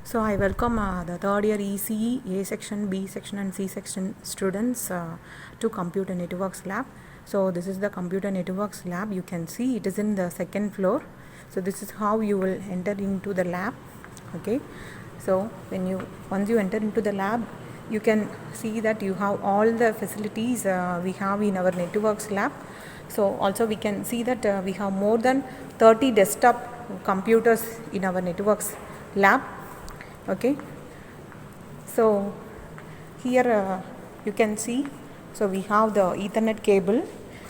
So I welcome the third year ECE A section, B section and C section students to Computer Networks lab. So this is the Computer Networks lab. You can see it is in the second floor. So this is how you will enter into the lab. Okay. So once you enter into the lab, you can see that you have all the facilities we have in our networks lab. So also we can see that we have more than 30 desktop computers in our networks lab. Okay, so here you can see, so we have the Ethernet cable.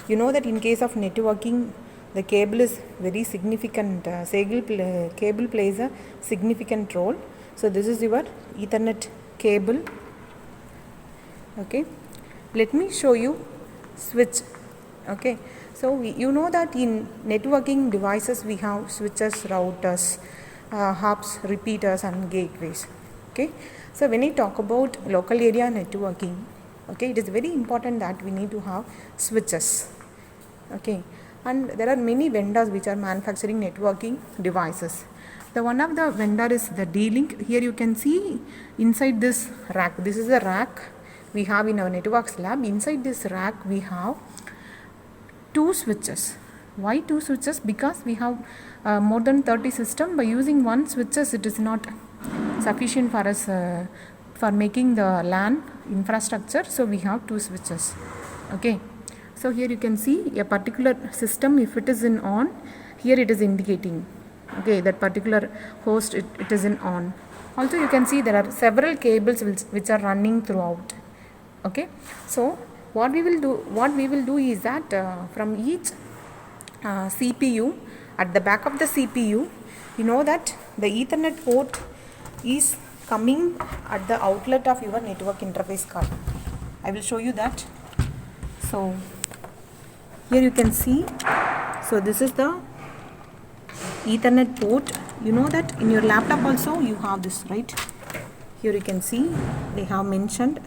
You know that in case of networking, the cable is very significant. Cable plays a significant role. So this is your Ethernet cable. Okay, let me show you switch. Okay, so you know that in networking devices we have switches, routers, hubs, repeaters and gateways. Okay, so when I talk about local area networking, okay, it is very important that we need to have switches. Okay, and there are many vendors which are manufacturing networking devices. The one of the vendor is the D-Link. Here you can see inside this rack, this is a rack we have in our networks lab. Inside this rack we have two switches. Why two switches? Because we have more than 30 systems. By using one switches, it is not sufficient for us for making the LAN infrastructure. So we have two switches. Okay. So here you can see a particular system. If it is in on, here it is indicating. Okay, that particular host it is in on. Also you can see there are several cables which are running throughout. Okay. So what we will do is that from each CPU, at the back of the CPU, you know that the Ethernet port is coming at the outlet of your network interface card. I will show you that. So here you can see, so this is the Ethernet port. You know that in your laptop also you have this, right? Here you can see they have mentioned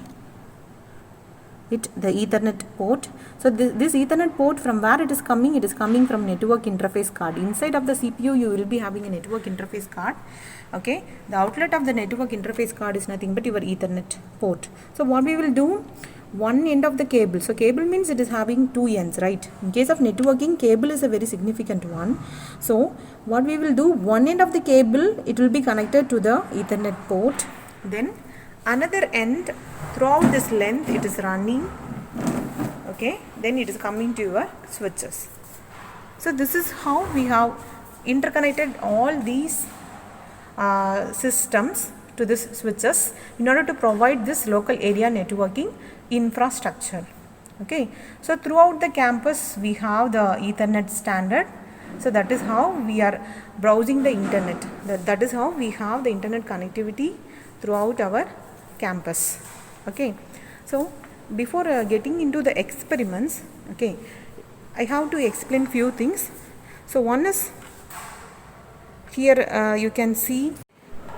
it, the Ethernet port. So this Ethernet port, from where it is coming? It is coming from network interface card. Inside of the CPU you will be having a network interface card. Okay, the outlet of the network interface card is nothing but your Ethernet port. So what we will do, one end of the cable, so cable means it is having two ends, right? In case of networking, cable is a very significant one. So what we will do, one end of the cable, it will be connected to the Ethernet port. Then another end, throughout this length it is running. Okay, then it is coming to your switches. So this is how we have interconnected all these systems to this switches in order to provide this local area networking infrastructure. Okay, so throughout the campus we have the Ethernet standard. So that is how we are browsing the internet. That is how we have the internet connectivity throughout our campus. Okay, so before getting into the experiments, okay, I have to explain few things. So one is, here you can see,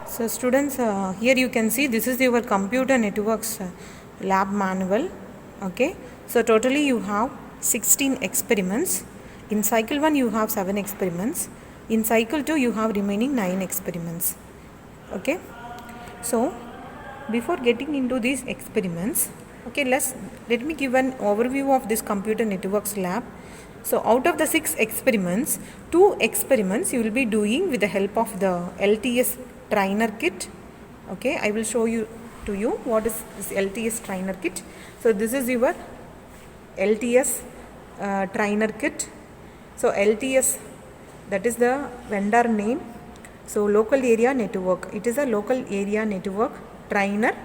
so students, here you can see this is your computer networks lab manual. Okay, so totally you have 16 experiments. In cycle 1 you have 7 experiments. In cycle 2 you have remaining 9 experiments. Okay, so before getting into these experiments, okay, let me give an overview of this computer networks lab. So out of the 6 experiments, 2 experiments you will be doing with the help of the LTS trainer kit. Okay, I will show you what is this LTS trainer kit. So this is your LTS trainer kit. So LTS, that is the vendor name. So local area network, it is a local area network trainer.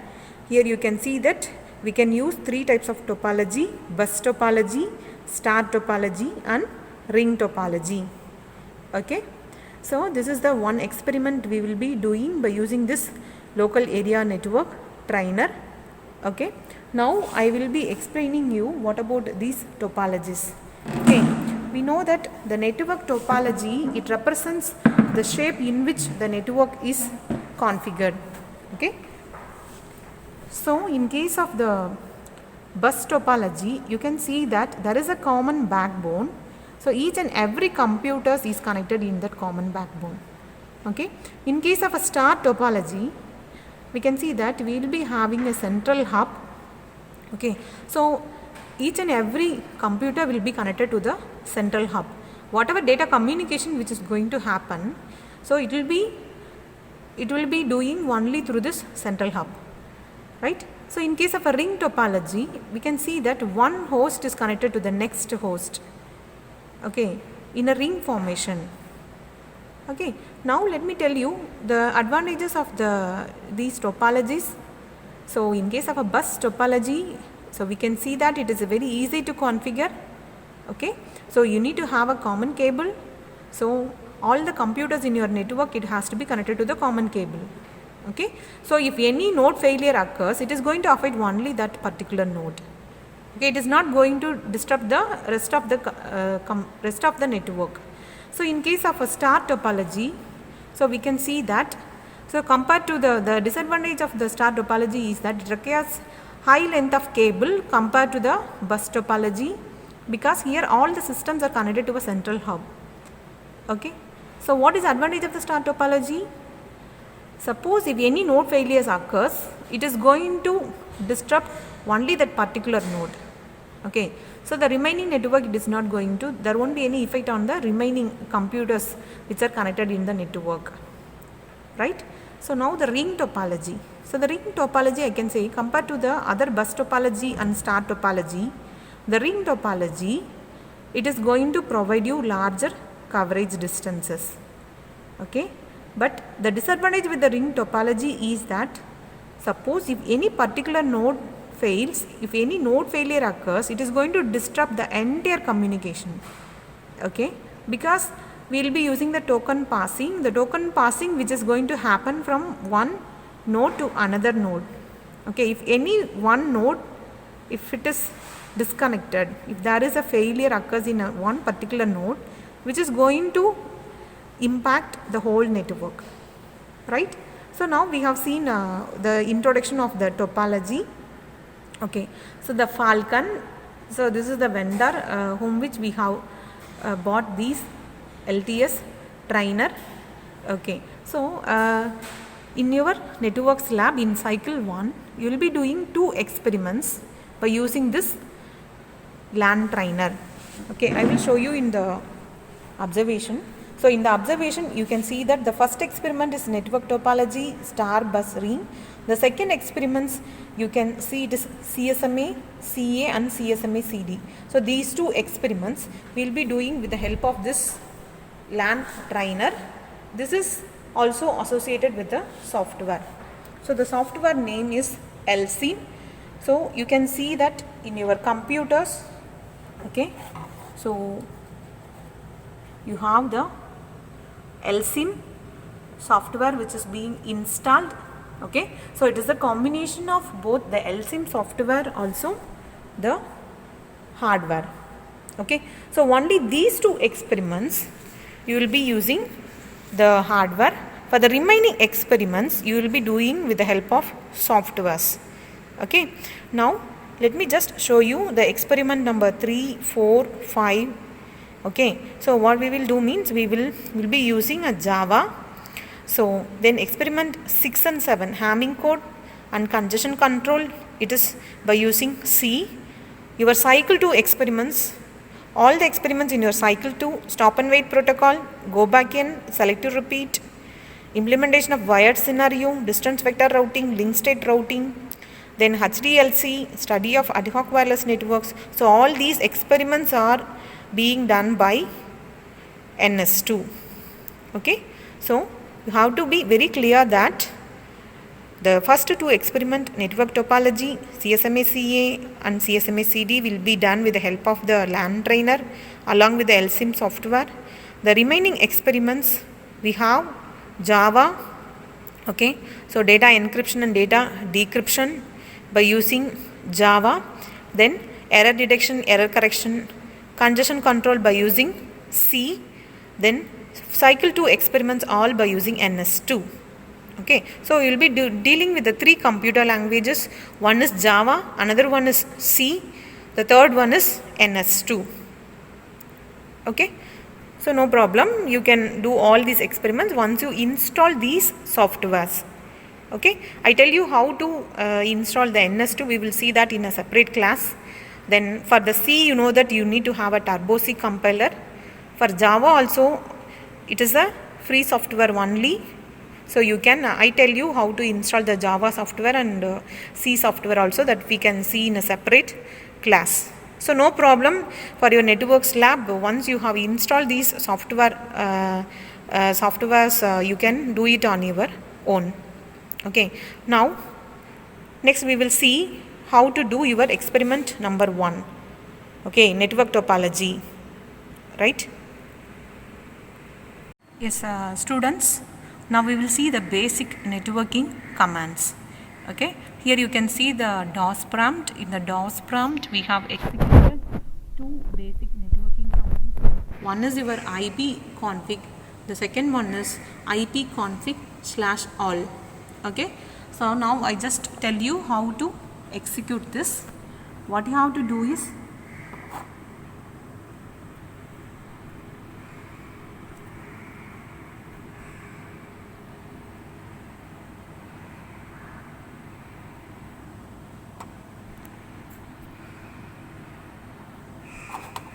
Here you can see that we can use 3 types of topology: bus topology, star topology and ring topology. Okay, so this is the one experiment we will be doing by using this local area network trainer. Okay, now I will be explaining you what about these topologies. Okay, we know that the network topology, it represents the shape in which the network is configured. Okay, so in case of the bus topology, you can see that there is a common backbone. So each and every computer is connected in that common backbone. Okay. In case of a star topology, we can see that we will be having a central hub. Okay. So each and every computer will be connected to the central hub. Whatever data communication which is going to happen, so it will be doing only through this central hub, right? So in case of a ring topology, we can see that one host is connected to the next host, okay, in a ring formation. Okay, now let me tell you the advantages of these topologies. So in case of a bus topology, so we can see that it is very easy to configure. Okay, so you need to have a common cable. So all the computers in your network, it has to be connected to the common cable. Okay, so if any node failure occurs, it is going to affect only that particular node. Okay, it is not going to disrupt the rest of the network. So in case of a star topology, so we can see that, so compared to the disadvantage of the star topology is that it requires high length of cable compared to the bus topology, because here all the systems are connected to a central hub. Okay, so what is advantage of the star topology? Suppose if any node failures occurs, it is going to disrupt only that particular node. Okay, so the remaining network, it is not going to, there won't be any effect on the remaining computers which are connected in the network, right? So now the ring topology. So the ring topology, I can say, compared to the other bus topology and star topology, the ring topology, it is going to provide you larger coverage distances. Okay, but the disadvantage with the ring topology is that suppose if any particular node fails, if any node failure occurs, it is going to disrupt the entire communication. Okay, because we will be using the token passing which is going to happen from one node to another node. Okay, if any one node, if it is disconnected, if there is a failure occurs in one particular node, which is going to impact the whole network, right? So now we have seen the introduction of the topology. Okay, so the Falcon, so this is the vendor whom which we have bought these LTS trainer. Okay, so in your networks lab in cycle 1, you will be doing 2 experiments by using this LAN trainer. Okay, I will show you in the observation. So in the observation, you can see that the first experiment is network topology star bus ring. The second experiments, you can see it is CSMA CA and CSMA CD. So these 2 experiments we will be doing with the help of this LAN trainer. This is also associated with the software. So the software name is LSIM. So you can see that in your computers. Okay, so you have the LSIM software which is being installed. Okay, so it is a combination of both the LSIM software, also the hardware. Okay, so only these 2 experiments you will be using the hardware. For the remaining experiments, you will be doing with the help of softwares. Okay, now let me just show you the experiment number 3, 4, 5. Okay, so what we will do means we will be using a Java. So then experiment 6 and 7, Hamming code and congestion control, it is by using C. Your cycle 2 experiments, all the experiments in your cycle 2, stop and wait protocol, go back in, selective repeat, implementation of wired scenario, distance vector routing, link state routing, then HDLC, study of ad hoc wireless networks. So all these experiments are being done by NS2. Okay, so you have to be very clear that the first 2 experiment, network topology, CSMA CA and CSMA CD, will be done with the help of the LAN trainer along with the LSIM software. The remaining experiments, we have Java. Okay, so data encryption and data decryption by using Java, then error detection, error correction, congestion control by using C, then cycle 2 experiments all by using NS2. Okay, so you will be dealing with the 3 computer languages. One is Java, another one is C, the third one is NS2. Okay, So no problem, you can do all these experiments once you install these softwares. Okay, I tell you how to install the NS2, we will see that in a separate class. Then for the C, you know that you need to have a Turbo C compiler. For Java also, it is a free software only. So you can, I tell you how to install the Java software and C software also, that we can see in a separate class. So no problem for your networks lab, once you have installed these softwares, you can do it on your own. Okay, now next we will see how to do your experiment number 1. Okay, network topology, right? Yes, students, now we will see the basic networking commands. Okay, here you can see the DOS prompt. In the DOS prompt we have executed 2 basic networking commands. One is your IP config, the second one is IP config/all. Okay, so now I just tell you how to execute this. What you have to do is,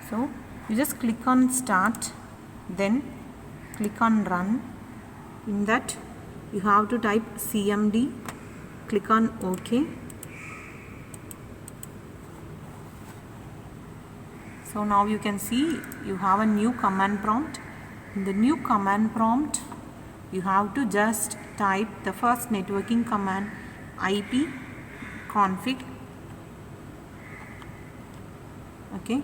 so you just click on start, then click on run. In that you have to type cmd, click on OK. So now you can see you have a new command prompt. In the new command prompt you have to just type the first networking command, IP config. Okay,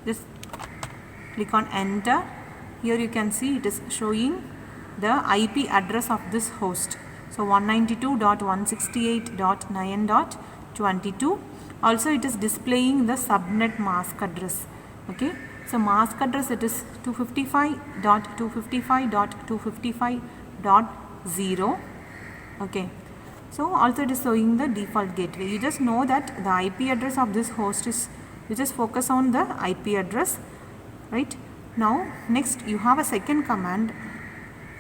just click on enter. Here you can see it is showing the IP address of this host. So 192.168.9.22. Also it is displaying the subnet mask address. Okay, so mask address it is 255.255.255.0. Okay, so also it is showing the default gateway. You just know that the IP address of this host is, you just focus on the IP address, right? Now next you have a second command.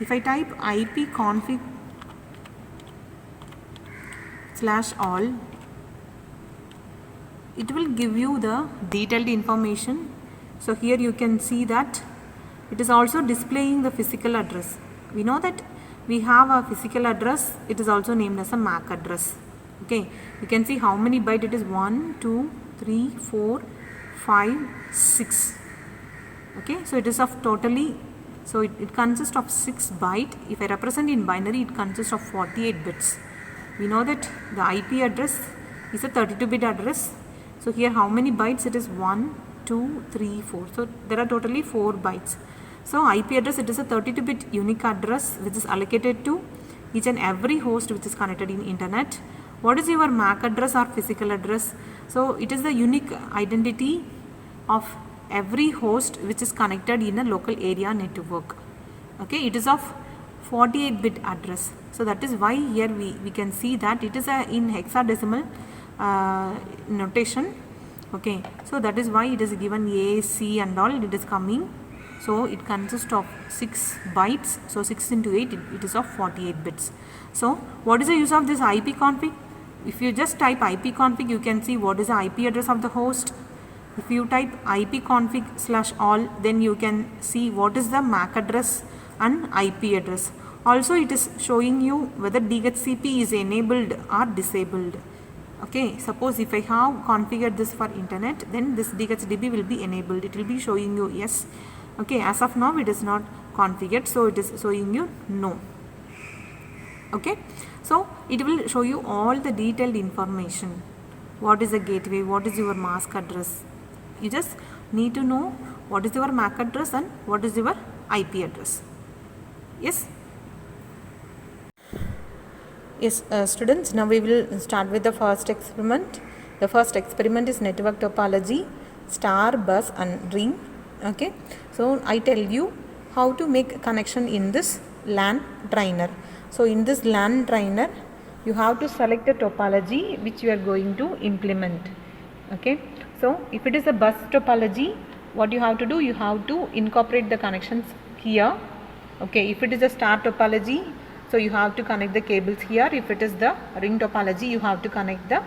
If I type IP config/all, it will give you the detailed information. So here you can see that it is also displaying the physical address. We know that we have a physical address, it is also named as a MAC address. Okay, you can see how many bytes it is, 1, 2, 3, 4, 5, 6. Okay, so it is of totally, so it consists of 6 bytes. If I represent in binary, it consists of 48 bits. We know that the IP address is a 32-bit address. So here how many bytes it is, 1, 2, 3, 4. So there are totally 4 bytes. So IP address, it is a 32-bit unique address which is allocated to each and every host which is connected in internet. What is your MAC address or physical address? So it is the unique identity of every host which is connected in a local area network. Okay, it is of 48-bit address. So that is why here we can see that it is in hexadecimal notation. Okay, so that is why it is given A, C and all, it is coming. So it consists of 6 bytes. So 6 into 8, it is of 48 bits. So what is the use of this IP config? If you just type IP config, you can see what is the IP address of the host. If you type IP config/all, then you can see what is the MAC address and IP address. Also it is showing you whether DHCP is enabled or disabled. Okay, suppose if I have configured this for internet, then this DHCP will be enabled. It will be showing you yes. Okay, as of now it is not configured, so it is showing you no. Okay, so it will show you all the detailed information. What is the gateway, what is your mask address. You just need to know what is your MAC address and what is your IP address. Yes. Yes, students, now we will start with the first experiment. The first experiment is network topology, star, bus and ring. Okay, so I tell you how to make connection in this LAN trainer. So in this LAN trainer, you have to select the topology which you are going to implement. Okay, so if it is a bus topology, what you have to do, you have to incorporate the connections here. Okay, if it is a star topology, so you have to connect the cables here. If it is the ring topology, you have to connect the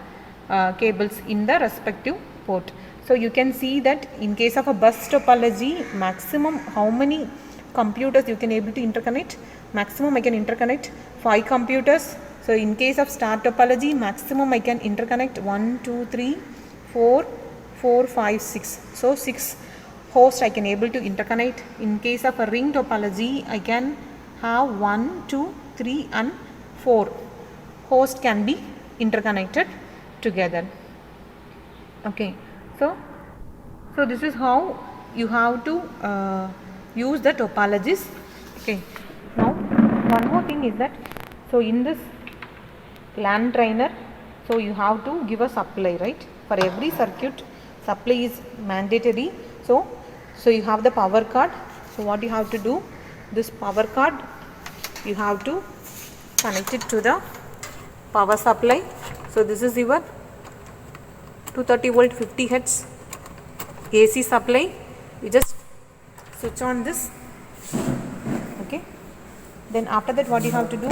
cables in the respective port. So you can see that in case of a bus topology, maximum how many computers you can able to interconnect? Maximum I can interconnect 5 computers. So in case of star topology, maximum I can interconnect 1, 2, 3, 4, 5, 6. So 6 hosts I can able to interconnect. In case of a ring topology, I can have 1, 2, 3 and 4 hosts can be interconnected together. Okay, so this is how you have to use the topologies. Okay, now one more thing is that, so in this LAN trainer, so you have to give a supply, right? For every circuit, supply is mandatory. So you have the power card. So what you have to do, this power card you have to connect it to the power supply. So this is your 230 volt 50 Hz AC supply. You just switch on this. Okay, then after that what you have to do,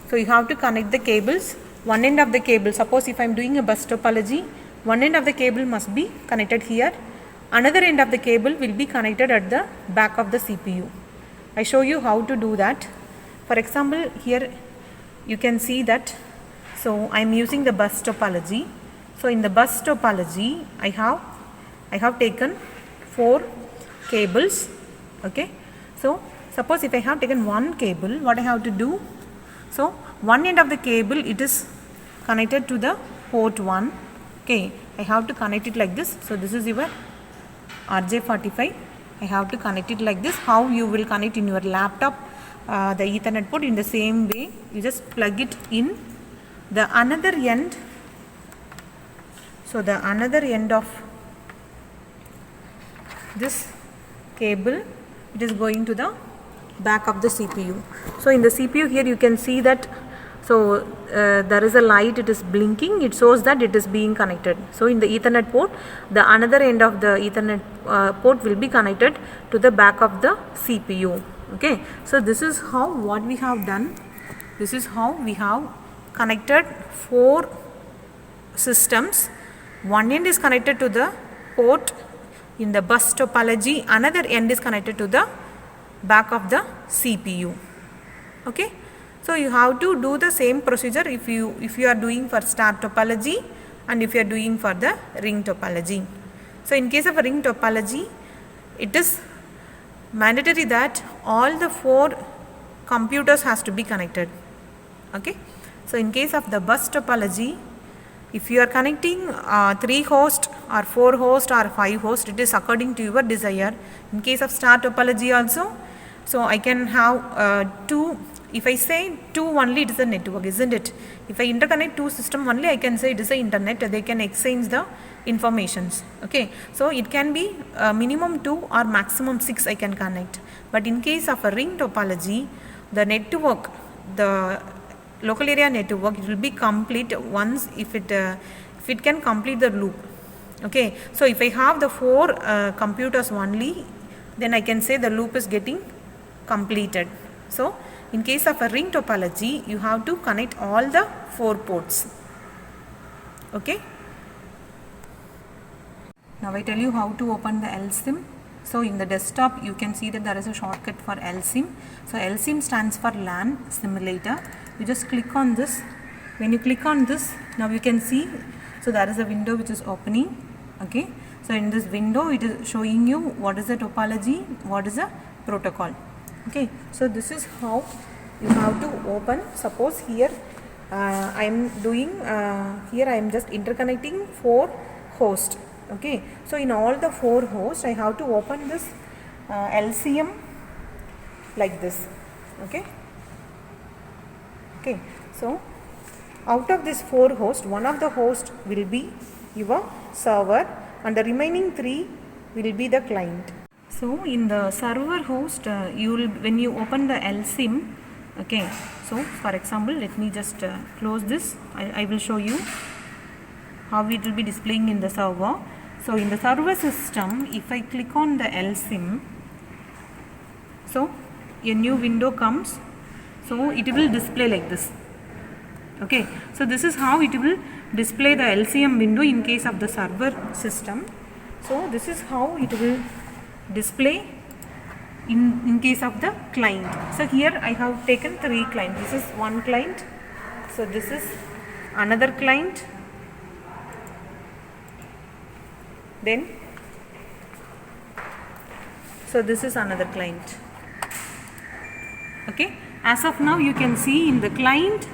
so you have to connect the cables. One end of the cable, suppose if I am doing a bus topology, one end of the cable must be connected here, another end of the cable will be connected at the back of the CPU. I show you how to do that. For example, here you can see that, so I am using the bus topology. So in the bus topology, I have taken 4 cables. Okay, so suppose if I have taken one cable, what I have to do, so one end of the cable it is connected to the port 1. Okay, I have to connect it like this. So this is your RJ45. I have to connect it like this. How you will connect in your laptop the Ethernet port, in the same way you just plug it in. The another end, so the another end of this cable, it is going to the back of the CPU. So in the CPU here you can see that, so there is a light, it is blinking, it shows that it is being connected. So in the Ethernet port, the another end of the Ethernet port will be connected to the back of the CPU. Okay, so this is how what we have done. This is how we have connected 4 systems. One end is connected to the port in the bus topology, another end is connected to the back of the CPU. Okay, so you have to do the same procedure if you are doing for star topology and if you are doing for the ring topology. So in case of a ring topology, it is mandatory that all the 4 computers has to be connected. Okay, so in case of the bus topology, if you are connecting 3 hosts or 4 hosts or 5 hosts, it is according to your desire. In case of star topology also, so I can have 2. If I say 2 only, it is a network, isn't it? If I interconnect 2 systems only, I can say it is a internet. They can exchange the informations. Okay, so it can be minimum 2 or maximum 6 I can connect. But in case of a ring topology, the network, the local area network, it will be complete once if it can complete the loop. Okay, so if I have the 4 computers only, then I can say the loop is getting completed. So in case of a ring topology, you have to connect all the 4 ports. Okay, now I tell you how to open the LSIM. So in the desktop you can see that there is a shortcut for LSIM. So LSIM stands for LAN simulator. You just click on this. When you click on this, now you can see, so there is a window which is opening. Okay, so in this window it is showing you what is the topology, what is the protocol. Okay, so this is how you have to open. Suppose here I am doing here I am just interconnecting 4 hosts. Okay, so in all the 4 hosts I have to open this LCM like this. Okay, okay, so out of this 4 hosts, one of the hosts will be your server and the remaining 3 will be the client. So in the server host, you will, when you open the LSIM, okay, so for example, let me just close this. I will show you how it will be displaying in the server. So in the server system, if I click on the LSIM, so a new window comes, so it will display like this. Okay, so this is how it will display the LCM window in case of the server system. So this is how it will display in case of the client. So here I have taken 3 clients. This is one client, so this is another client, then so this is another client. Okay, as of now you can see in the client,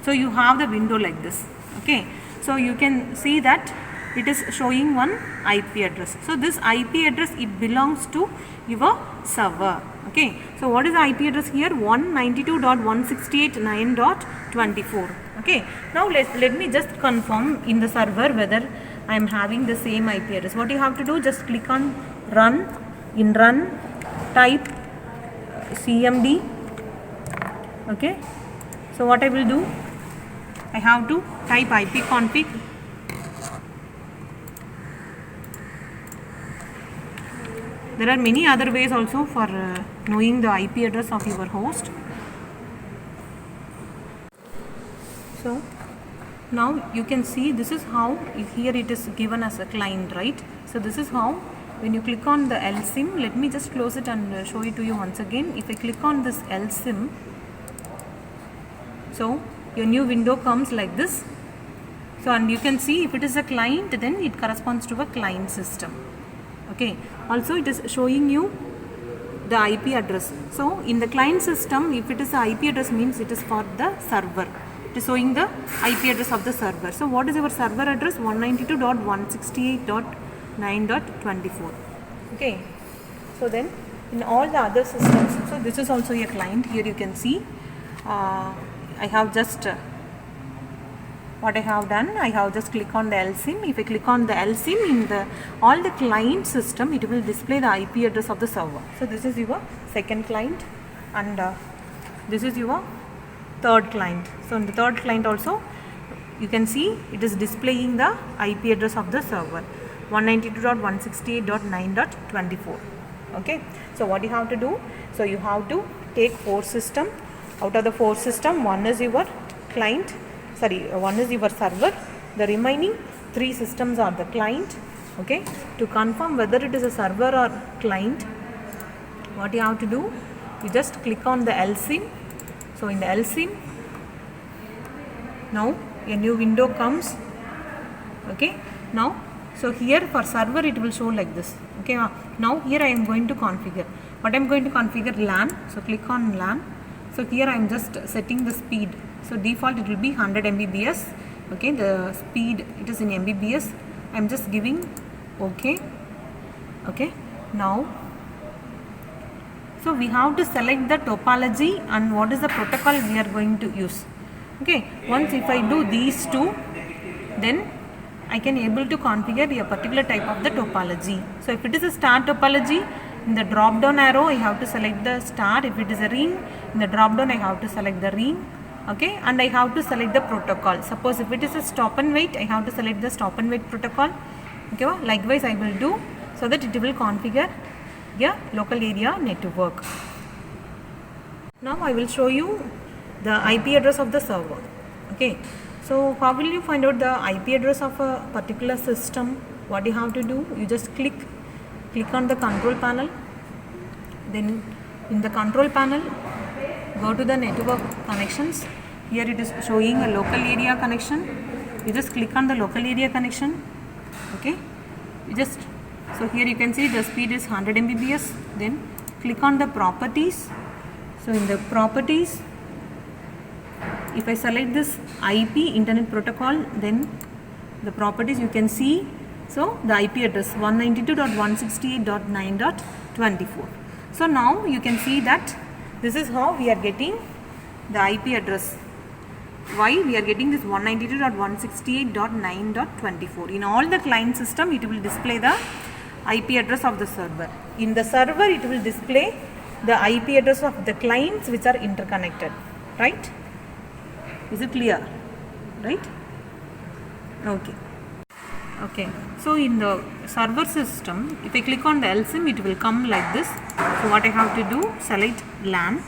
so you have the window like this. Okay, so you can see that it is showing one IP address. So this IP address, it belongs to your server. Okay, so what is the IP address here? 192.168.9.24. Okay, now let me just confirm in the server whether I am having the same IP address. What you have to do, just click on run. In run, type cmd. Okay, so what I will do, I have to type ipconfig. There are many other ways also for knowing the IP address of your host. So now you can see this is how, here it is given as a client, right? So this is how, when you click on the LSIM, let me just close it and show it to you once again. If I click on this LSIM, so your new window comes like this. So and you can see if it is a client, then it corresponds to a client system. Okay, also it is showing you the IP address. So in the client system, if it is a IP address, means it is for the server. It is showing the IP address of the server. So what is your server address? 192.168.9.24. Okay, so then in all the other systems, so this is also a client. Here you can see I have just what I have done, I have just click on the LSIM. If I click on the LSIM, in the all the client system, it will display the IP address of the server. So this is your second client, and this is your third client. So in the third client also, you can see it is displaying the IP address of the server, 192.168.9.24. Okay, so what you have to do, so you have to take 4 system. Out of the 4 system, one is your client, one is your server. The remaining 3 systems are the client. Okay, to confirm whether it is a server or client, what you have to do, you just click on the LSIM. So in the LSIM, now a new window comes. Okay, now so here for server it will show like this. Okay, now here I am going to configure. What I am going to configure? LAN. So click on LAN. So here I am just setting the speed. So default it will be 100 Mbps. Okay, the speed it is in Mbps. I am just giving OK. Okay, now so we have to select the topology and what is the protocol we are going to use. Okay, once if I do these two, then I can able to configure a particular type of the topology. So if it is a star topology, in the drop down arrow I have to select the star. If it is a ring, in the drop down I have to select the ring. Okay, and I have to select the protocol. Suppose if it is a stop and wait, I have to select the stop and wait protocol. Okay, likewise I will do, so that it will configure a local area network. Now I will show you the IP address of the server. Okay, so how will you find out the IP address of a particular system? What you have to do, you just click on the control panel. Then in the control panel, go to the network connections. Here it is showing a local area connection. You just click on the local area connection. Okay, you just, so here you can see the speed is 100 Mbps. Then click on the properties. So in the properties, if I select this IP internet protocol, then the properties you can see, so the IP address 192.168.9.24. So now you can see that this is how we are getting the IP address. Why we are getting this 192.168.9.24. In all the client system, it will display the IP address of the server. In the server, it will display the IP address of the clients which are interconnected. Right? Is it clear? Right? Okay. Okay, so in the server system, if I click on the LSIM, it will come like this. So what I have to do, select LAN.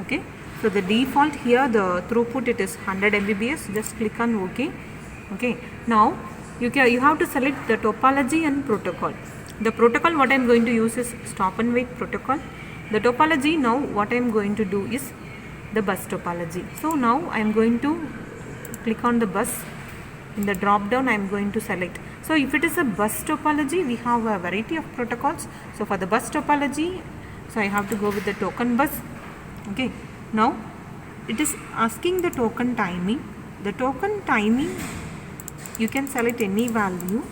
Okay, so the default here, the throughput, it is 100 Mbps. Just click on OK. Okay, now you have to select the topology and protocol. The protocol what I am going to use is stop and wait protocol. The topology, now what I am going to do is the bus topology. So now I am going to click on the bus. In the drop down I am going to select. So if it is a bus topology, we have a variety of protocols. So for the bus topology, so I have to go with the token bus. Okay, now it is asking the token timing. The token timing, you can select any value.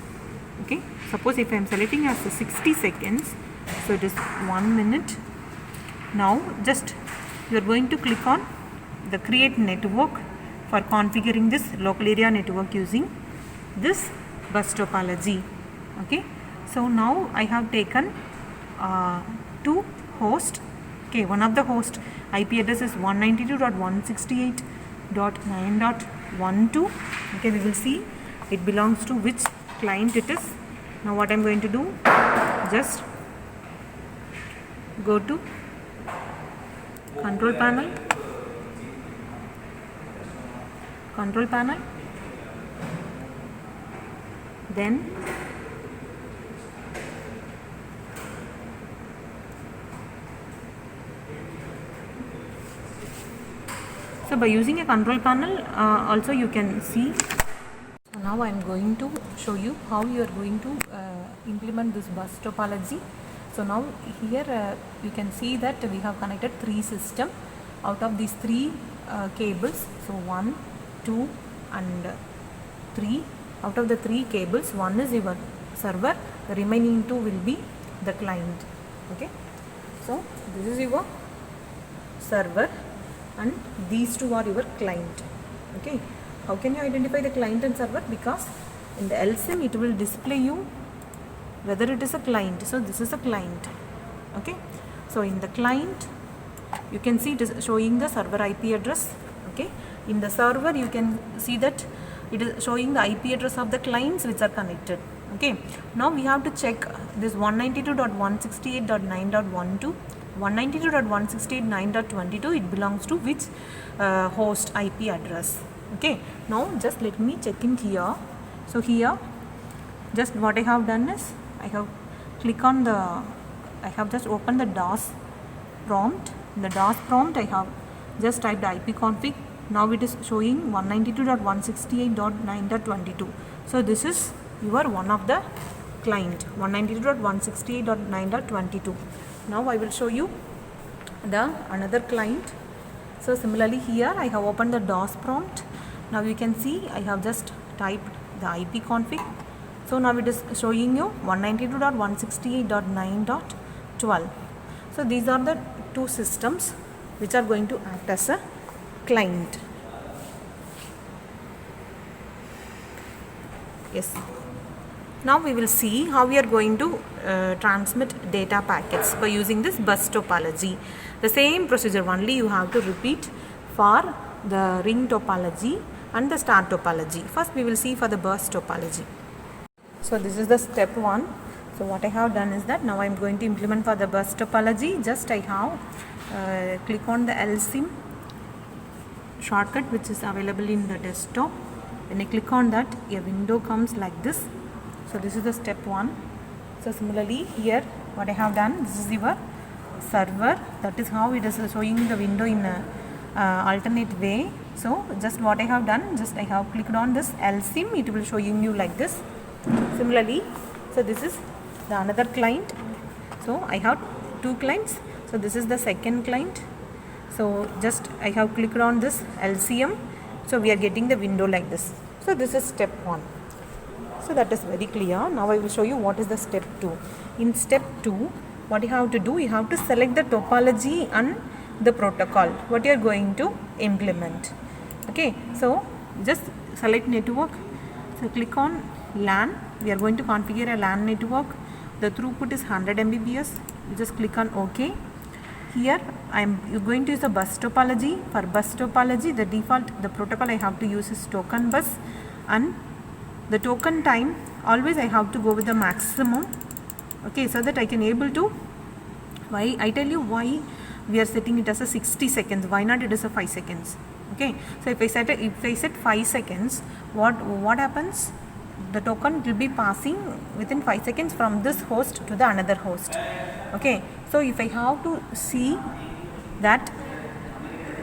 Okay, suppose if I am selecting as 60 seconds, so it is 1 minute. Now just you are going to click on the create network for configuring this local area network using this bus topology. Okay, so now I have taken two hosts. Okay, one of the host IP address is 192.168.9.12. okay, we will see it belongs to which client it is. Now what I am going to do, just go to control panel, then so by using a control panel also you can see. So now I am going to show you how you are going to implement this bus topology. So now here you can see that we have connected 3 systems. Out of these 3 cables, so 1, 2 and 3. Out of the 3 cables, one is your server, the remaining 2 will be the client. Okay, so this is your server and these 2 are your client. Okay, how can you identify the client and server? Because in the LSIM it will display you whether it is a client. So this is a client. Okay, so in the client you can see it is showing the server IP address. Okay, in the server you can see that it is showing the IP address of the clients which are connected. Okay, now we have to check this 192.168.9.12, 192.168.9.22, it belongs to which host IP address. Okay, now just let me check in here. So here just what I have done is I have just opened the DOS prompt. In the DOS prompt I have just typed ipconfig. Now it is showing 192.168.9.22. So this is your one of the client, 192.168.9.22. Now I will show you the another client. So similarly here I have opened the DOS prompt. Now you can see I have just typed the ipconfig. So now it is showing you 192.168.9.12. So these are the 2 systems which are going to act as a client. Yes. Now we will see how we are going to transmit data packets by using this bus topology. The same procedure only you have to repeat for the ring topology and the star topology. First we will see for the bus topology. So this is the step 1. So what I have done is that now I am going to implement for the bus topology. Just I have click on the LSIM shortcut which is available in the desktop. When I click on that, a window comes like this. So this is the step 1. So similarly here what I have done, this is your server. That is how it is showing the window in a alternate way. So just what I have done, just I have clicked on this LSIM, it will showing you like this. Similarly, so this is the another client. So I have 2 clients. So this is the second client. So just I have clicked on this LCM. So we are getting the window like this. So this is step 1. So that is very clear. Now I will show you what is the step 2. In step 2, what you have to do, you have to select the topology and the protocol what you are going to implement. Okay, so just select network. So click on LAN. We are going to configure a LAN network. The throughput is 100 Mbps. You just click on OK. Here you're going to use a bus topology. For bus topology, the protocol I have to use is token bus, and the token time always I have to go with the maximum, okay, so that I can able to, why I tell you why we are setting it as a 60 seconds, why not it is a 5 seconds, okay. So if I set 5 seconds, what happens, the token will be passing within 5 seconds from this host to the another host, okay. So if I have to see that,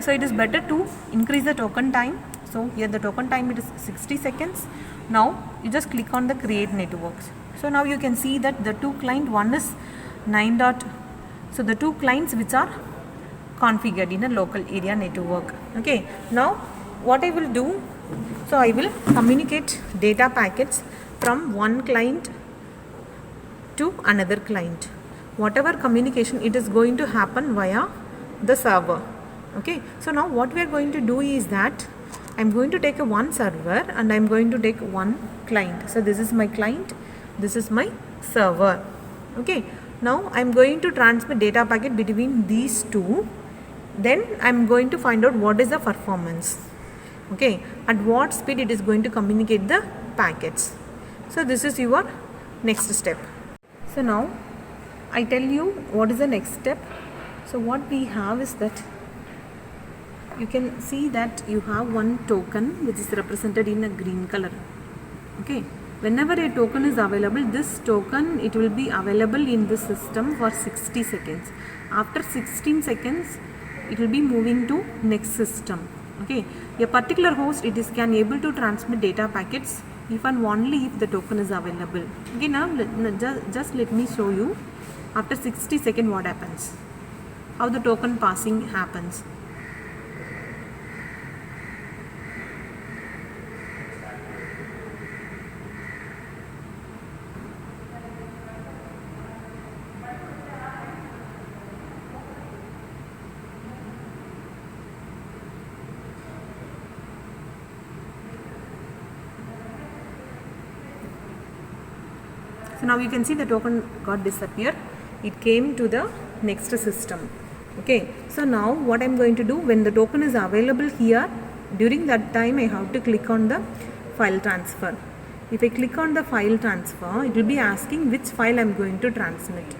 so it is better to increase the token time. So here the token time it is 60 seconds. Now you just click on the create networks. So now you can see that the two client, one is 9. So the two clients which are configured in a local area network, okay. Now what I will do, so I will communicate data packets from one client to another client. Whatever communication, it is going to happen via the server, okay. So now what we are going to do is that I am going to take a one server and I am going to take one client. So this is my client, this is my server, okay. Now I am going to transmit data packet between these two. Then I am going to find out what is the performance, okay, at what speed it is going to communicate the packets. So this is your next step. So now I tell you what is the next step. So what we have is that you can see that you have one token which is represented in a green color, okay. Whenever a token is available, this token it will be available in the system for 60 seconds. After 16 seconds it will be moving to next system, okay. A particular host it is can able to transmit data packets if and only if the token is available, okay. Now just let me show you after 60 seconds what happens, how the token passing happens. So now you can see the token got disappeared. It came to the next system, okay. So now what I am going to do, when the token is available here, during that time I have to click on the file transfer. If I click on the file transfer, it will be asking which file I am going to transmit,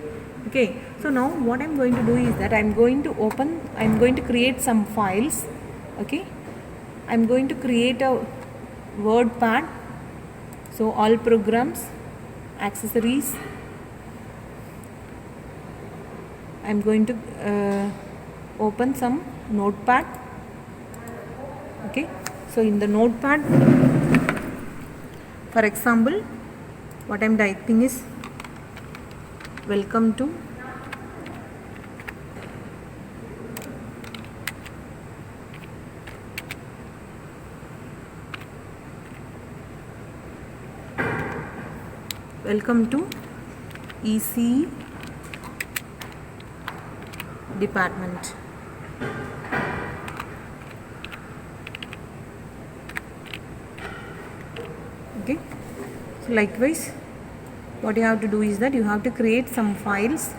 okay. So now what I am going to do is that I am going to create some files, okay. I am going to create a WordPad. So all programs, accessories, I am going to open some notepad, okay. So in the notepad, for example, what I am typing is welcome to EC department, okay. So likewise what you have to do is that you have to create some files,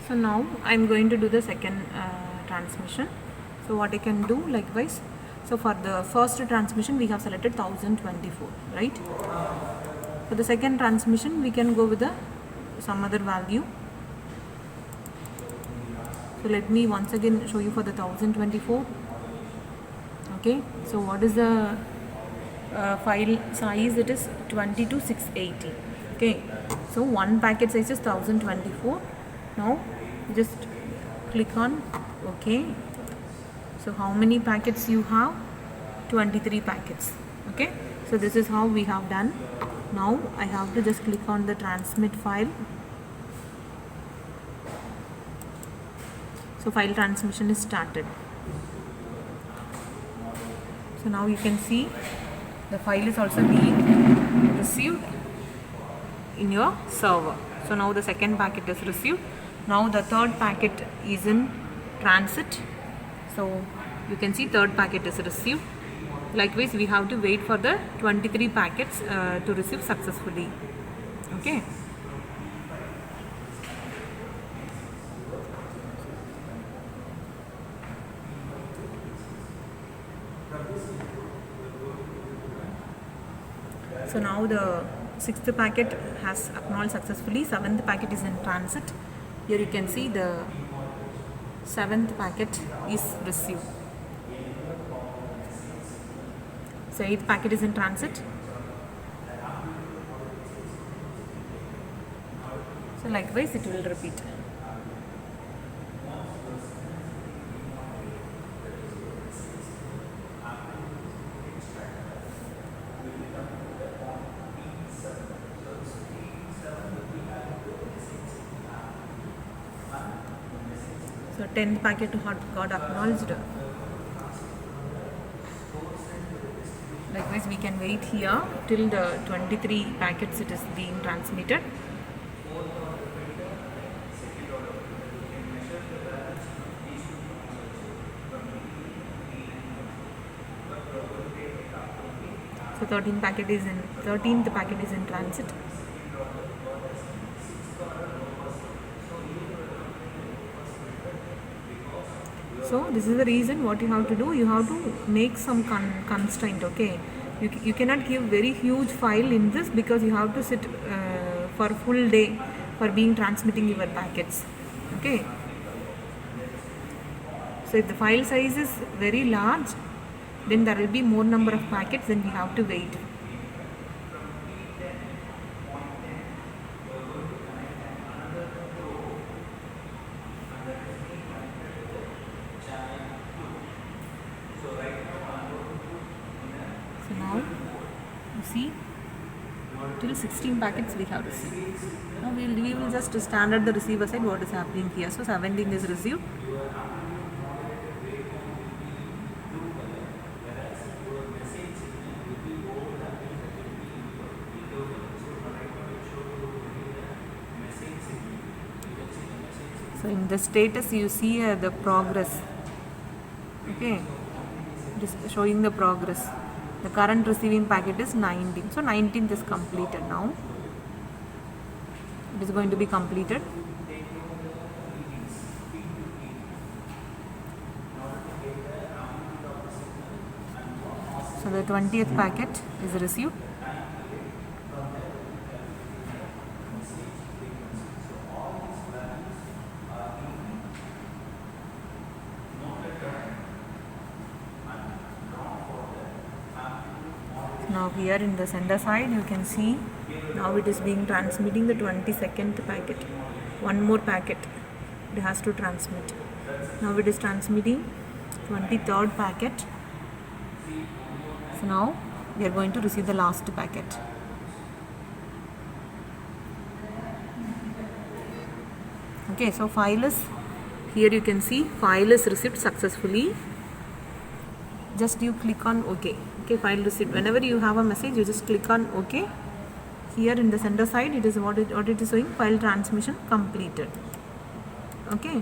so now I am going to do the second transmission. So what I can do likewise, so for the first transmission we have selected 1024, right. For the second transmission we can go with some other value. So let me once again show you for the 1024, okay. So what is the file size? It is 22680, okay. So one packet size is 1024. Now just click on OK. So how many packets you have? 23 packets, okay. So this is how we have done. Now I have to just click on the transmit file. So file transmission is started. So now you can see the file is also being received in your server. So now the second packet is received. Now the third packet is in transit. So you can see third packet is received. Likewise we have to wait for the 23 packets to receive successfully, okay. So now the 6th packet has acknowledged successfully, 7th packet is in transit. Here you can see the 7th packet is received. So 8th packet is in transit. So likewise it will repeat. So 10th packet got acknowledged. Likewise we can wait here till the 23 packets it is being transmitted. So 13th packet is in transit. So this is the reason what you have to do. You have to make some constraint. Okay, you cannot give very huge file in this because you have to sit for full day for being transmitting your packets. Okay. So if the file size is very large, then there will be more number of packets, then we have to wait. So now you see till 16 packets we have received. Now we will just stand at the receiver side what is happening here. So 17 is received. So in the status you see the progress. Okay, it is showing the progress. The current receiving packet is 19. So 19th is completed now. It is going to be completed. So the 20th packet is received. Now here in the sender side you can see now it is being transmitting the 22nd packet. One more packet it has to transmit. Now it is transmitting 23rd packet. So now we are going to receive the last packet. Okay, so file is here, you can see file is received successfully. Just you click on OK. Okay, file received. Whenever you have a message, you just click on OK. Here in the sender side, it is what it is showing, file transmission completed. Okay.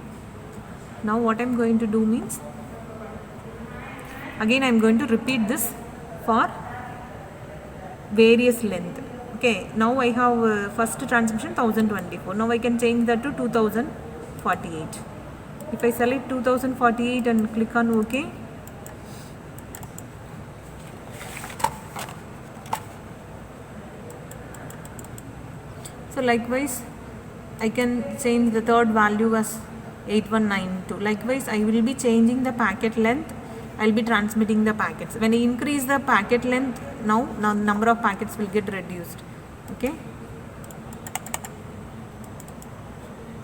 Now what I am going to do means, again I am going to repeat this for various length. Okay. Now I have first transmission 1024. Now I can change that to 2048. If I select 2048 and click on OK. So likewise, I can change the third value as 8192. Likewise, I will be changing the packet length. I will be transmitting the packets. When I increase the packet length, now number of packets will get reduced. Okay.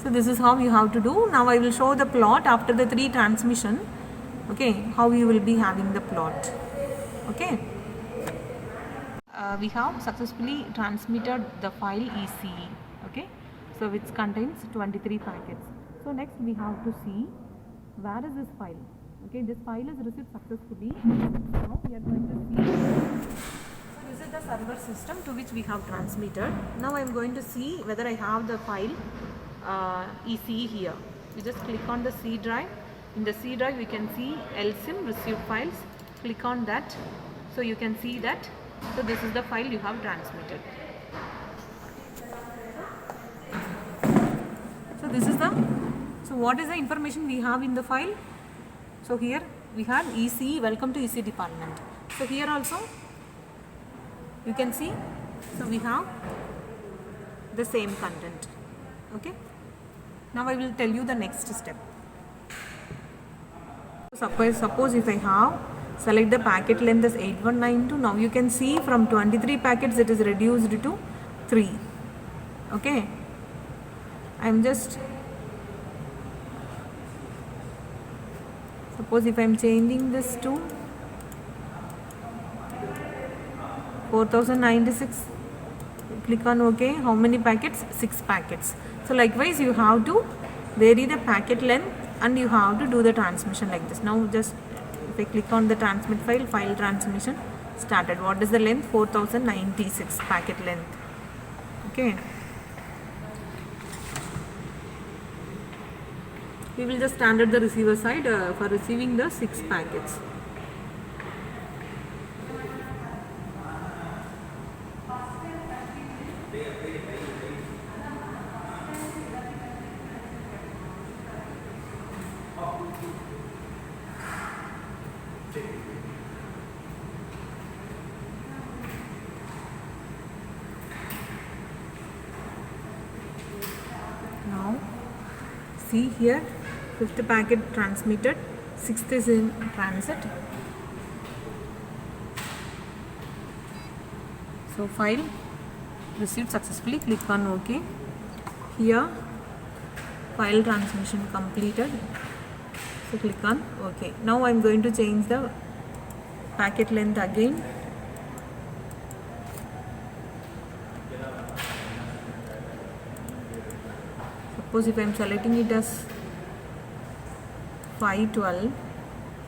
So this is how you have to do. Now I will show the plot after the 3 transmission. Okay, how you will be having the plot. Okay. We have successfully transmitted the file ECE. Okay, so which contains 23 packets. So next we have to see where is this file. Okay, this file is received successfully. Now we are going to see. So this is the server system to which we have transmitted. Now I am going to see whether I have the file ECE here. You just click on the C drive. In the C drive we can see LSIM received files. Click on that. So you can see that. So this is the file you have transmitted. So this is the, so what is the information we have in the file? So here we have ECE, welcome to ECE department. So here also You can see, so we have the same content. Okay, now I will tell you the next step. Suppose if I have select the packet length as 8192, now you can see from 23 packets it is reduced to 3. Okay, I am just, suppose if I am changing this to 4096, click on OK. How many packets? 6 packets. So likewise you have to vary the packet length and you have to do the transmission like this. Now just if I click on the transmit file transmission started. What is the length? 4096 packet length. Okay, we will just stand at the receiver side for receiving the 6 packets. Now see here, 5th packet transmitted, 6th is in transit. So file received successfully, click on OK. Here file transmission completed, so click on OK. Now I am going to change the packet length again. Suppose if I am selecting it as 512,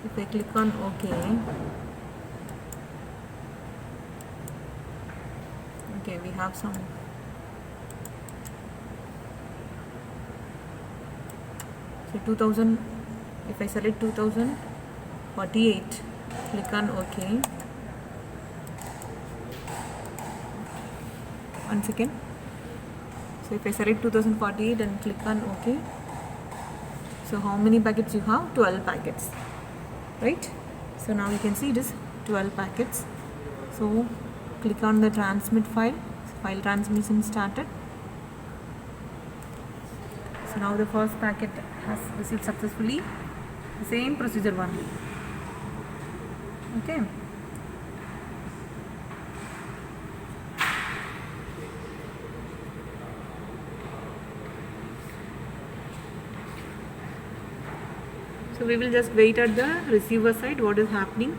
if I click on OK, okay, we have some. So 2000, if I select 2048, click on OK. One second. So if I select 2048 and click on OK, so how many packets you have? 12 packets, right? So now you can see it is 12 packets. So click on the transmit file transmission started. So now the first packet has received successfully, the same procedure one. Okay. So we will just wait at the receiver side what is happening.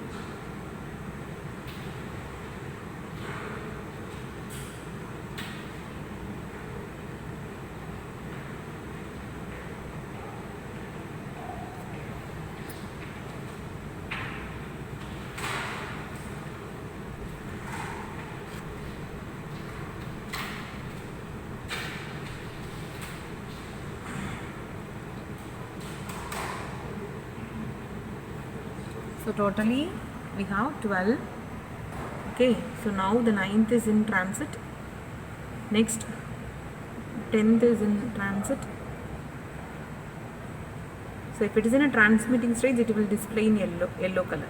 So totally we have 12. Okay, so now the 9th is in transit. Next 10th is in transit. So if it is in a transmitting stage, it will display in yellow color.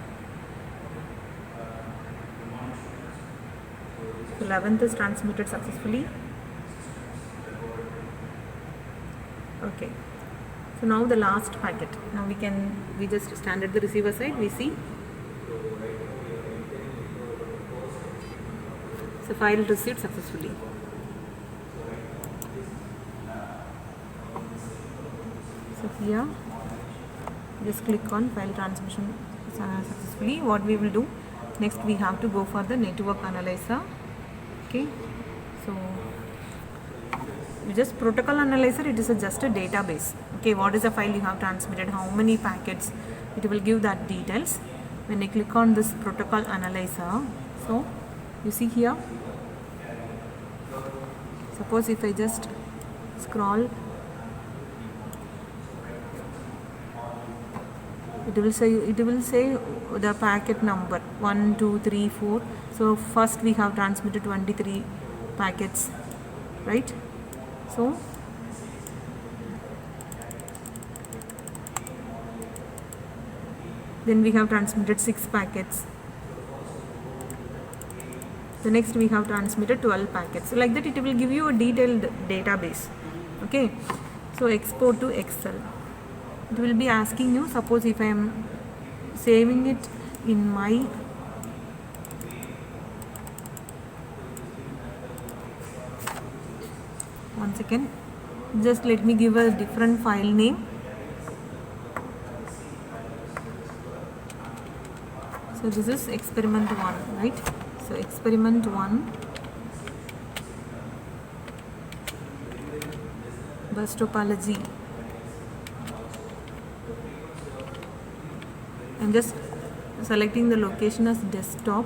So 11th is transmitted successfully. Okay. So now the last packet. Now we just stand at the receiver side, we see. So file received successfully. So here just click on file transmission successfully. What we will do next, we have to go for the network analyzer. Okay, so just protocol analyzer, it is just a database. Okay, what is the file you have transmitted, how many packets, it will give that details. When I click on this protocol analyzer, so you see here, suppose if I just scroll, it will say the packet number 1 2 3 4. So first we have transmitted 23 packets, right? So then we have transmitted 6 packets. The next we have transmitted 12 packets. So like that it will give you a detailed database. Okay, so export to Excel. It will be asking you, suppose if I am saving it in my one second, just let me give a different file name. So this is experiment 1, right? So experiment 1 bus topology. I'm just selecting the location as desktop.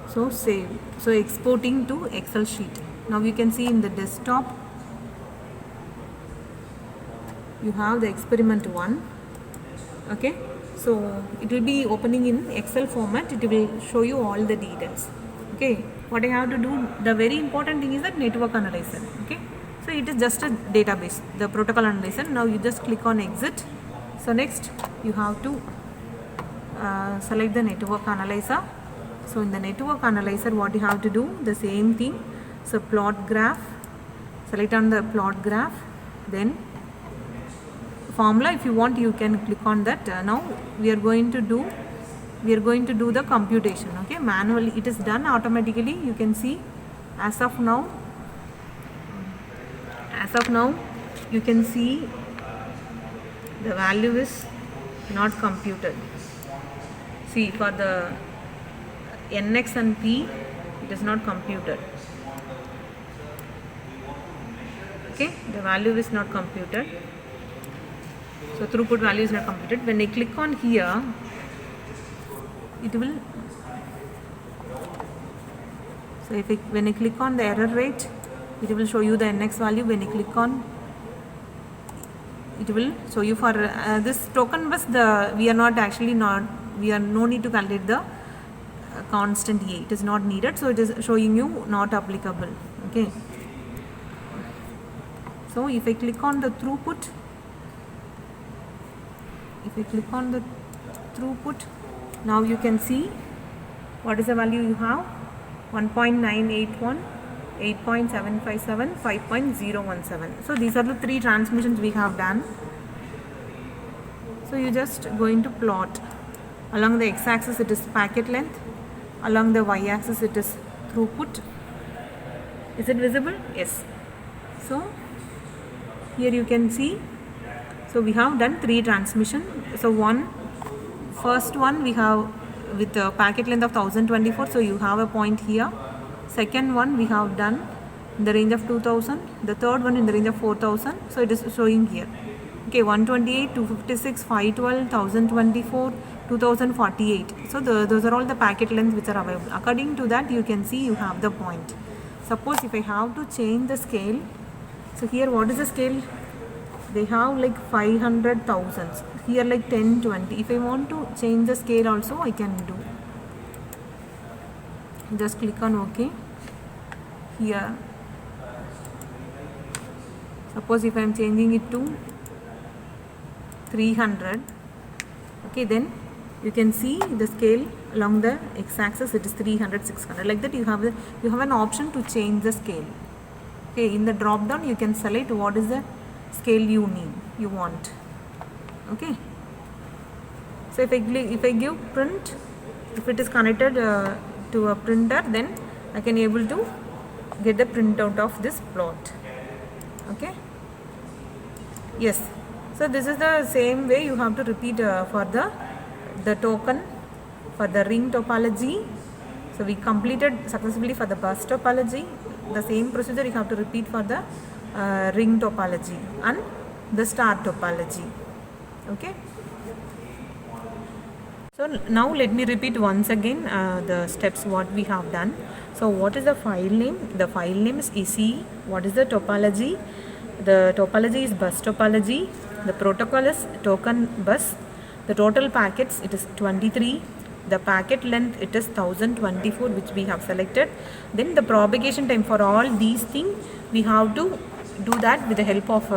So save. So exporting to Excel sheet. Now you can see in the desktop you have the experiment 1. Okay, so it will be opening in Excel format. It will show you all the details. Okay, what I have to do, the very important thing is that network analyzer. Okay, so it is just a database, the protocol analyzer. Now you just click on exit. So next you have to select the network analyzer. So in the network analyzer, what you have to do, the same thing. So plot graph, select on the plot graph, then formula. If you want, you can click on that. Now we are going to do the computation. Okay, manually it is done automatically. You can see as of now you can see the value is not computed. See, for the NX and P it is not computed. Okay, the value is not computed. So throughput value is not computed. When I click on here, it will. So when I click on the error rate, it will show you the NX value. When I click on, it will show you for this token bus. We are no need to calculate the constant A. It is not needed. So it is showing you not applicable. Okay. So if I click on the throughput. If you click on the throughput, now you can see what is the value you have: 1.981, 8.757, 5.017. So these are the 3 transmissions we have done. So you just going to plot. Along the x-axis it is packet length, along the y-axis it is throughput. Is it visible? Yes. So here you can see. So we have done 3 transmission. So first one we have with a packet length of 1024. So you have a point here. Second one we have done in the range of 2000. The third one in the range of 4000. So it is showing here. Okay, 128, 256, 512, 1024, 2048. So those are all the packet lengths which are available. According to that, you can see you have the point. Suppose if I have to change the scale. So here what is the scale? They have like 500,000. Here like 10, 20. If I want to change the scale also, I can do. Just click on OK. Here. Suppose if I am changing it to 300. Okay, then you can see the scale along the x-axis. It is 300, 600. Like that, you have an option to change the scale. Okay, in the drop down, you can select what is the scale you want. Okay, so if I give print, if it is connected to a printer, then I can able to get the printout of this plot. Okay, yes. So this is the same way you have to repeat for the token for the ring topology. So we completed successfully for the bus topology. The same procedure you have to repeat for the ring topology and the star topology. Okay. So now let me repeat once again the steps what we have done. So what is the file name? The file name is ECE. What is the topology? The topology is bus topology. The protocol is token bus. The total packets, it is 23. The packet length, it is 1024, which we have selected. Then the propagation time for all these things, we have to do that with the help of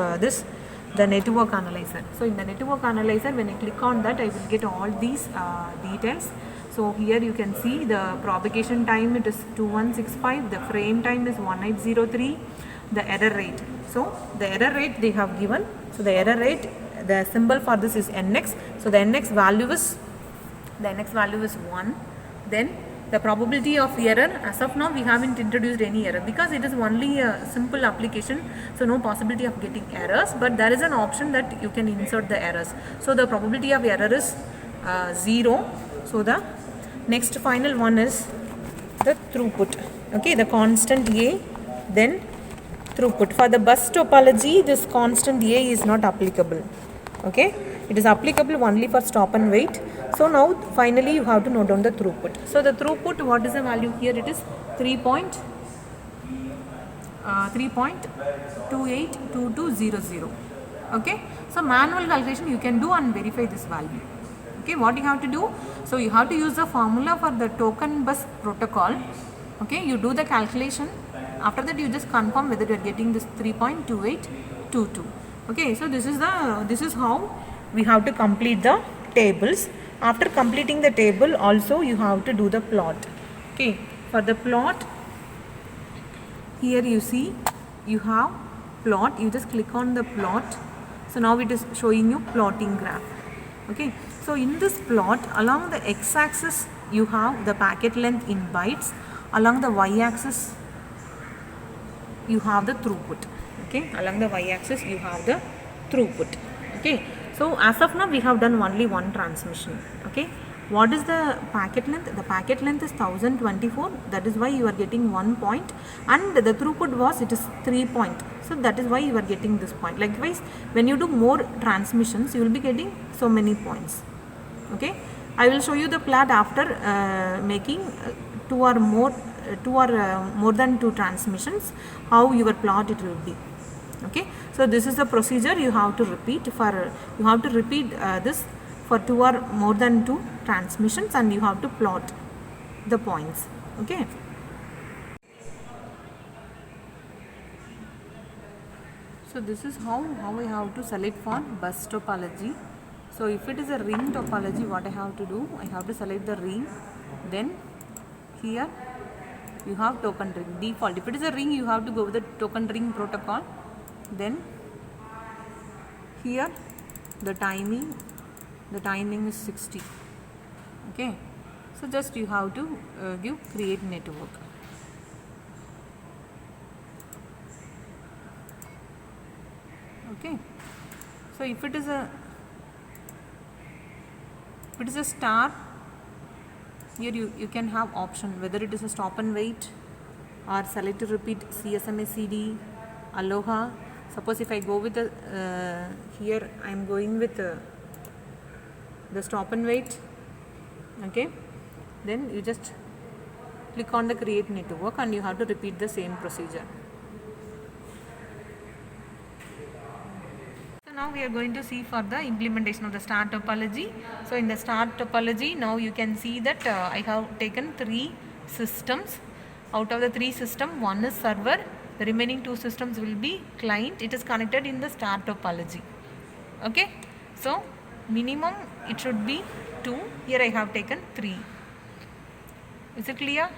the network analyzer. So in the network analyzer, when I click on that, I will get all these details. So here you can see the propagation time, it is 2165, the frame time is 1803, the error rate. So the error rate they have given. So the error rate, the symbol for this is nx. So the nx value is 1. Then the probability of error, as of now we haven't introduced any error because it is only a simple application, so no possibility of getting errors, but there is an option that you can insert the errors. So the probability of error is 0. So the next final one is the throughput. Okay, the constant A, then throughput. For the bus topology, this constant A is not applicable. Okay, it is applicable only for stop and wait. So now finally you have to note down the throughput. So the throughput, what is the value here? It is 3.282200. Okay, so manual calculation you can do and verify this value. Okay, what you have to do? So you have to use the formula for the token bus protocol. Okay, you do the calculation. After that you just confirm whether you are getting this 3.2822. Okay, so this is how we have to complete the tables. After completing the table, also you have to do the plot. Okay, for the plot, here you see you have plot. You just click on the plot. So now it is showing you plotting graph. Okay, so in this plot, along the x-axis you have the packet length in bytes. Along the y-axis you have the throughput. Okay, along the y-axis you have the throughput. Okay, so as of now we have done only one transmission. Okay, what is the packet length? The packet length is 1024, that is why you are getting 1 point, and the throughput was, it is 3 point, so that is why you are getting this point. Likewise, when you do more transmissions, you will be getting so many points. Okay, I will show you the plot after making two or more than 2 transmissions, how your plot it will be. Okay, so this is the procedure you have to repeat this for 2 or more than 2 transmissions, and you have to plot the points. Okay, so this is how we have to select for bus topology. So if it is a ring topology, what I have to do, I have to select the ring, then here you have token ring default. If it is a ring, you have to go with the token ring protocol. Then here the timing is 60. Okay, so just you have to give create network. Okay, so if it is a star, here you can have option whether it is a stop and wait or select to repeat CSMA CD, Aloha. Suppose if I go with the here I am going with the stop and wait. Okay, then you just click on the create network and you have to repeat the same procedure. So now we are going to see for the implementation of the star topology. So in the star topology, now you can see that I have taken 3 systems. Out of the 3 systems, one is server, the remaining 2 systems will be client. It is connected in the star topology. Okay, so minimum it should be 2. Here I have taken 3. Is it clear?